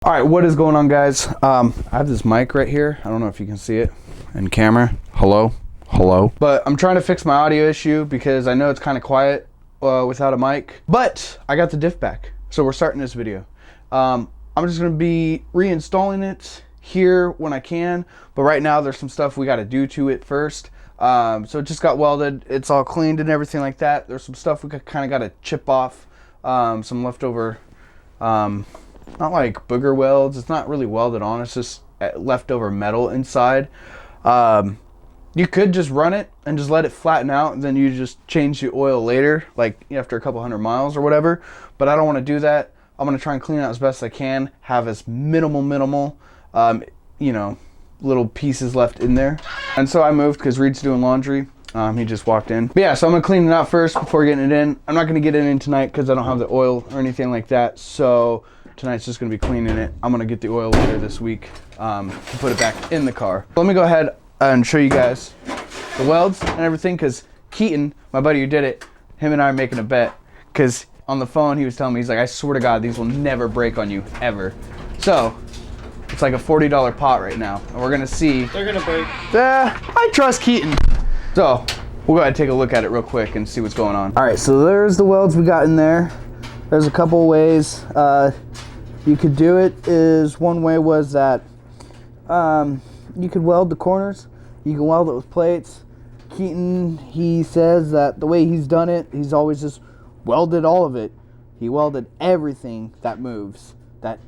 All right, what is going on, guys? I have this mic right here. I don't know if you can see it in camera. Hello. But I'm trying to fix my audio issue because I know it's kind of quiet without a mic. But I got the Diff back, so we're starting this video. I'm just gonna be reinstalling it here when I can. But right now, there's some stuff we got to do to it first. So it just got welded. It's all cleaned and everything like that. There's some stuff we kind of got to chip off. Some leftover. Not like booger welds. It's not really welded on. It's just leftover metal inside. You could just run it and just let it flatten out, and then you just change the oil later, like after a couple hundred miles or whatever. But I don't want to do that. I'm going to try and clean it out as best I can. Have as minimal, little pieces left in there. And so I moved because Reed's doing laundry. He just walked in. But yeah, so I'm going to clean it out first before getting it in. I'm not going to get it in tonight because I don't have the oil or anything like that. So tonight's just going to be cleaning it. I'm going to get the oil later this week to put it back in the car. Let me go ahead and show you guys the welds and everything, because Keaton, my buddy who did it, him and I are making a bet, because on the phone he was telling me, he's like, I swear to God, these will never break on you, ever. So it's like a $40 pot right now, and we're going to see. They're going to break. I trust Keaton. So we'll go ahead and take a look at it real quick and see what's going on. All right, so there's the welds we got in there. There's a couple ways you could do it. Is one way was that you could weld the corners. You can weld it with plates. Keaton, he says that the way he's done it, he's always just welded all of it. He welded everything that moves, that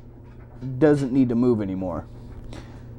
doesn't need to move anymore.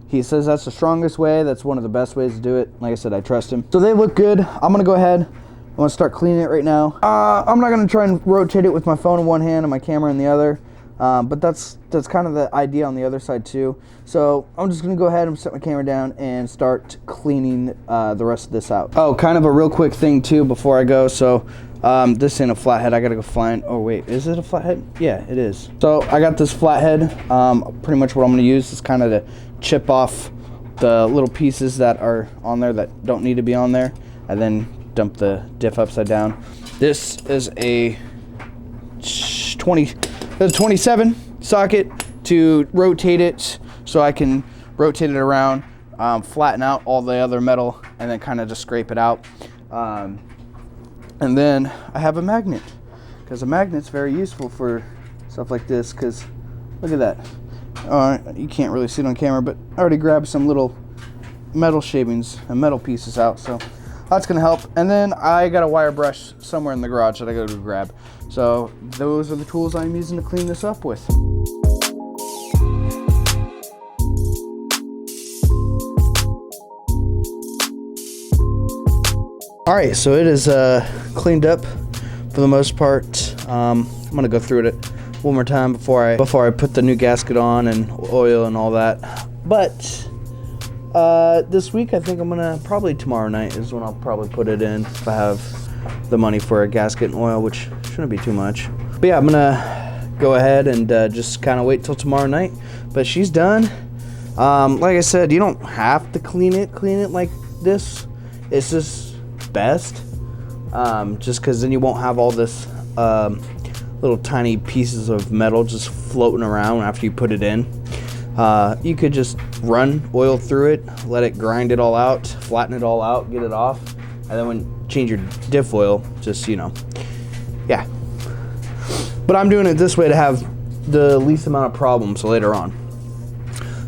He says that's the strongest way. That's one of the best ways to do it. Like I said, I trust him. So they look good. I'm going to go ahead. I'm going to start cleaning it right now. I'm not going to try and rotate it with my phone in one hand and my camera in the other. But that's kind of the idea on the other side too. So I'm just going to go ahead and set my camera down and start cleaning the rest of this out. Oh, kind of a real quick thing too before I go. So this ain't a flathead. I got to go find. Oh, wait. Is it a flathead? Yeah, it is. So I got this flathead. Pretty much what I'm going to use is kind of to chip off the little pieces that are on there that don't need to be on there, and then dump the diff upside down. This is a 27 socket to rotate it, so I can rotate it around, flatten out all the other metal, and then kind of just scrape it out. And then I have a magnet, because a magnet's very useful for stuff like this, because look at that. You can't really see it on camera, but I already grabbed some little metal shavings and metal pieces out, so that's going to help. And then I got a wire brush somewhere in the garage that I go to grab. So those are the tools I'm using to clean this up with. All right, so it is cleaned up for the most part. I'm going to go through it one more time before I put the new gasket on and oil and all that. But this week I think I'm gonna, probably tomorrow night is when I'll probably put it in, if I have the money for a gasket and oil, which shouldn't be too much. But yeah, I'm gonna go ahead and just kind of wait till tomorrow night. But she's done. Like I said, you don't have to clean it like this. It's just best, just because then you won't have all this little tiny pieces of metal just floating around after you put it in. You could just run oil through it, let it grind it all out, flatten it all out, get it off, and then when you change your diff oil, just, yeah. But I'm doing it this way to have the least amount of problems later on.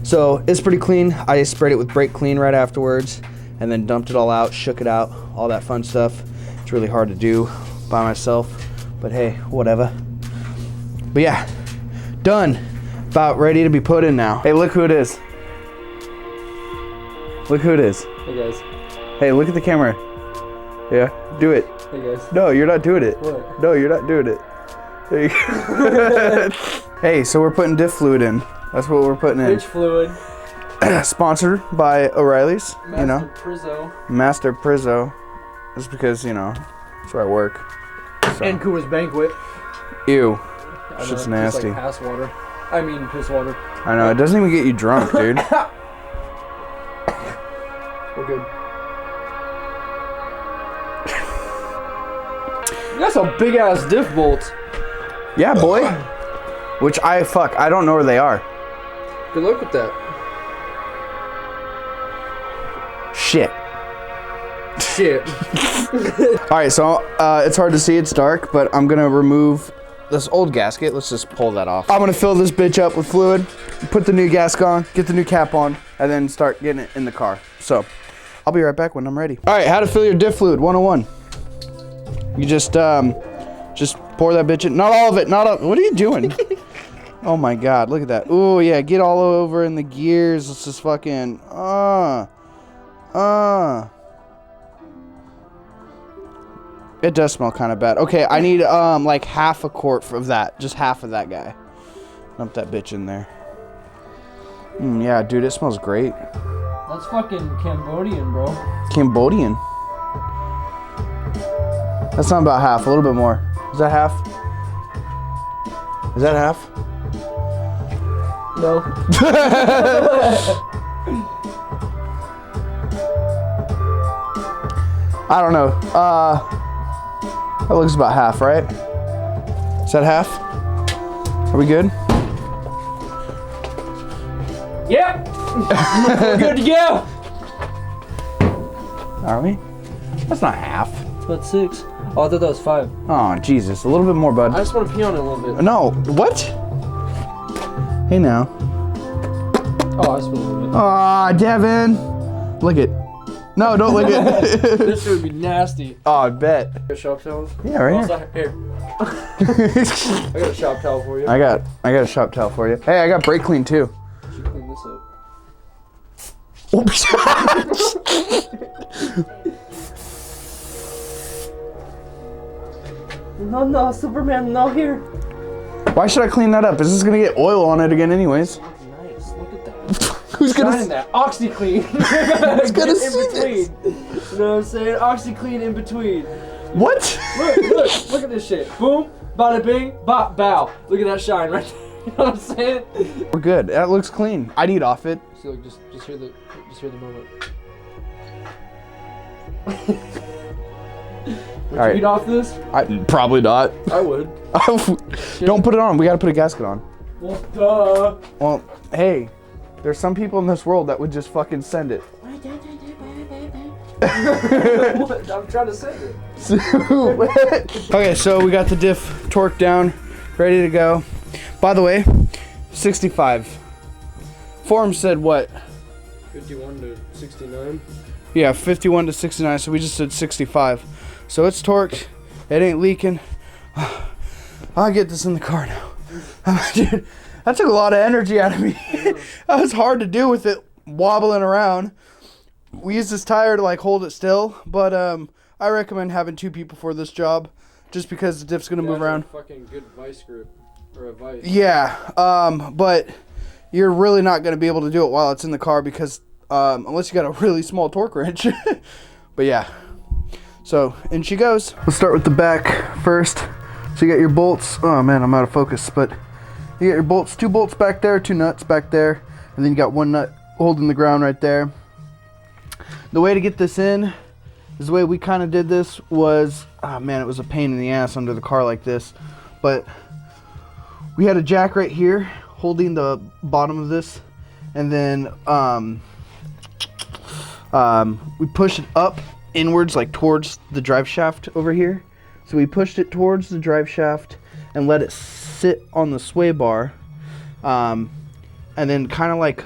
So it's pretty clean. I sprayed it with brake clean right afterwards, and then dumped it all out, shook it out, all that fun stuff. It's really hard to do by myself, but hey, whatever. But yeah, done. About ready to be put in now. Hey, look who it is. Look who it is. Hey guys. Hey, look at the camera. Yeah, do it. Hey guys. No, you're not doing it. What? No, you're not doing it. There you go. Hey, so we're putting diff fluid in. That's what we're putting in. Which fluid? Sponsored by O'Reilly's. Master Prizzo. Master Prizzo. Just because, that's where I work. So. And Coors Banquet. Ew. Shit's nasty. Like piss water. I know, it doesn't even get you drunk, dude. We're good. You got some big ass diff bolts. Yeah, boy. Which I don't know where they are. Good luck with that. Shit. Shit. All right, so it's hard to see, it's dark, but I'm gonna remove this old gasket. Let's just pull that off. I'm gonna fill this bitch up with fluid, put the new gasket on, get the new cap on, and then start getting it in the car. So I'll be right back when I'm ready. All right, how to fill your diff fluid 101. You just pour that bitch in. Not all of it, not all. What are you doing? Oh my God, look at that. Oh yeah, get all over in the gears. Let's just fucking, It does smell kind of bad. Okay, I need like half a quart of that. Just half of that guy. Dump that bitch in there. Yeah, dude, it smells great. That's fucking Cambodian, bro. Cambodian? That's not about half, a little bit more. Is that half? Is that half? No. I don't know. That looks about half, right? Is that half? Are we good? Yep. We're good to go. Are we? That's not half. It's about 6. Oh, I thought that was 5. Oh, Jesus. A little bit more, bud. I just want to pee on it a little bit. No. What? Hey, now. Oh, I spilled a little bit. Aw, Devin. Lick it. No, don't lick it. This shit would be nasty. Oh, I bet. Got shop towels? Yeah, right here. I got a shop towel for you. I got a shop towel for you. Hey, I got brake clean too. You should clean this up. Oops. No, Superman, no, here. Why should I clean that up? Is this gonna get oil on it again anyways? Nice, look at that. Who's gonna Shining that? OxyClean. Who's gonna in see between. this? You know what I'm saying? OxyClean in between. What? Look at this shit. Boom, bada bing, bop, bow. Look at that shine right there. You know what I'm saying? We're good. That looks clean. I'd eat off it. So look, just hear the moment. Would All you right. eat off this? Probably not. I would. Don't put it on. We gotta put a gasket on. Well, duh. Well, hey, there's some people in this world that would just fucking send it. I'm trying to send it. Okay, so we got the diff torqued down, ready to go. By the way, 65. Forum said what? 51 to 69. Yeah, 51 to 69, so we just did 65. So it's torqued, it ain't leaking. I'll get this in the car now. Dude, that took a lot of energy out of me. That was hard to do with it wobbling around. We used this tire to like hold it still, but I recommend having 2 people for this job, just because the diff's gonna move around. Fucking good vice grip, or a vice. Yeah, but you're really not gonna be able to do it while it's in the car because unless you got a really small torque wrench. But yeah, so in she goes. Let's start with the back first. So you got your bolts. Oh man, I'm out of focus, but you got your bolts, 2 bolts back there, 2 nuts back there, and then you got 1 nut holding the ground right there. The way to get this in is the way we kind of did this was, oh man, it was a pain in the ass under the car like this, but we had a jack right here holding the bottom of this, and then we pushed it up inwards, like towards the drive shaft over here. So we pushed it towards the drive shaft and let it sit on the sway bar, and then kind of like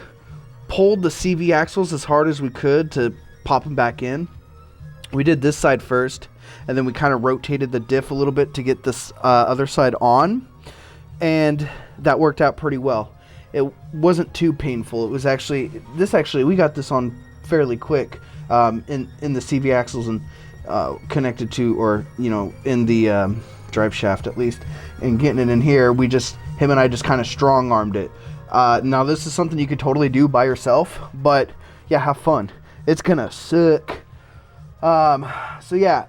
pulled the CV axles as hard as we could to pop them back in. We did this side first, and then we kind of rotated the diff a little bit to get this other side on, and that worked out pretty well. It wasn't too painful. It was actually we got this on fairly quick in the CV axles and connected to, or in the drive shaft at least, and getting it in here. Him and I just kind of strong armed it. Now this is something you could totally do by yourself, but yeah, have fun. It's gonna suck. So yeah,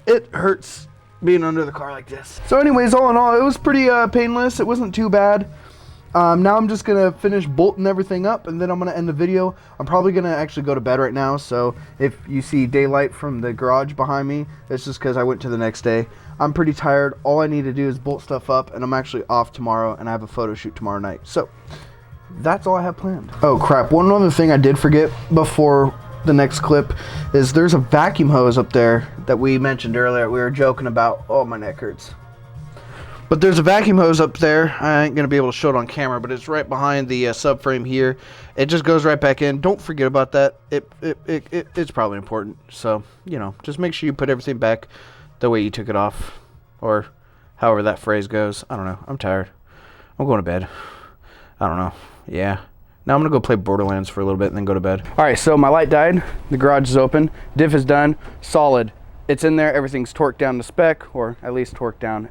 it hurts being under the car like this. So anyways, all in all, it was pretty painless. It wasn't too bad. Now I'm just gonna finish bolting everything up, and then I'm gonna end the video. I'm probably gonna actually go to bed right now, so if you see daylight from the garage behind me, it's just because I went to the next day. I'm pretty tired. All I need to do is bolt stuff up, and I'm actually off tomorrow, and I have a photo shoot tomorrow night. So that's all I have planned. Oh crap, one other thing I did forget before the next clip is there's a vacuum hose up there that we mentioned earlier. We were joking about. Oh, my neck hurts. But there's a vacuum hose up there. I ain't gonna be able to show it on camera, but it's right behind the subframe here. It just goes right back in. Don't forget about that. It's probably important. So, you know, just make sure you put everything back the way you took it off, or however that phrase goes. I don't know. I'm tired. I'm going to bed. I don't know. Yeah. Now I'm gonna go play Borderlands for a little bit and then go to bed. All right, so my light died. The garage is open. Diff is done. Solid. It's in there. Everything's torqued down to spec, or at least torqued down.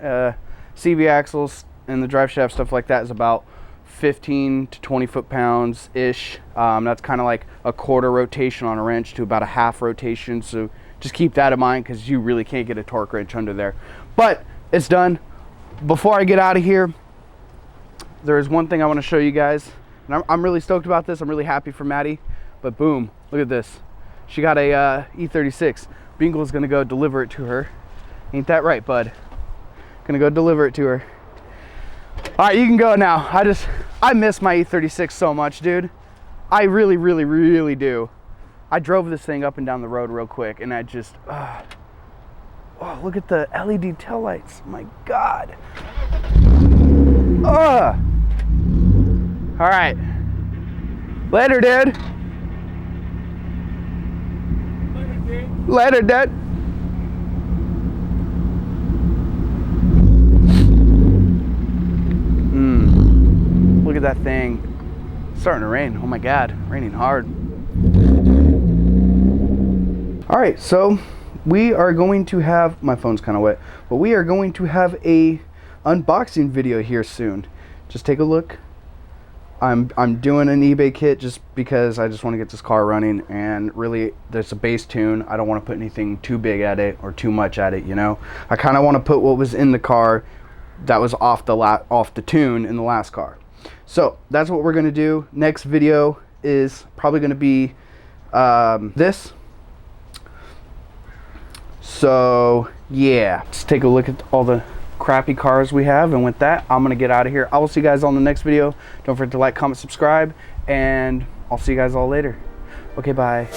CV axles and the drive shaft, stuff like that, is about 15 to 20 foot-pounds ish. That's kind of like a quarter rotation on a wrench to about a half rotation. So just keep that in mind, because you really can't get a torque wrench under there. But it's done. Before I get out of here, there is one thing I want to show you guys. And I'm really stoked about this. I'm really happy for Maddie. But boom, look at this. She got a E36. Bingle's gonna go deliver it to her. Ain't that right, bud? Gonna go deliver it to her. All right, you can go now. I miss my E36 so much, dude. I really, really, really do. I drove this thing up and down the road real quick, and I just, oh, look at the LED taillights. My God. All right. Later, dude. Later, dude. Look at that thing. It's starting to rain. Oh my God, raining hard. All right, so we are going to have, my phone's kind of wet, but we are going to have a unboxing video here soon. Just take a look. I'm doing an eBay kit just because I just want to get this car running, and really there's a base tune. I don't want to put anything too big at it or too much at it, you know. I kind of want to put what was in the car that was off the tune in the last car. So that's what we're going to do. Next video is probably going to be this. So yeah, let's take a look at all the crappy cars we have, and with that, I'm gonna get out of here. I will see you guys on the next video. Don't forget to like, comment, subscribe, and I'll see you guys all later. Okay, bye.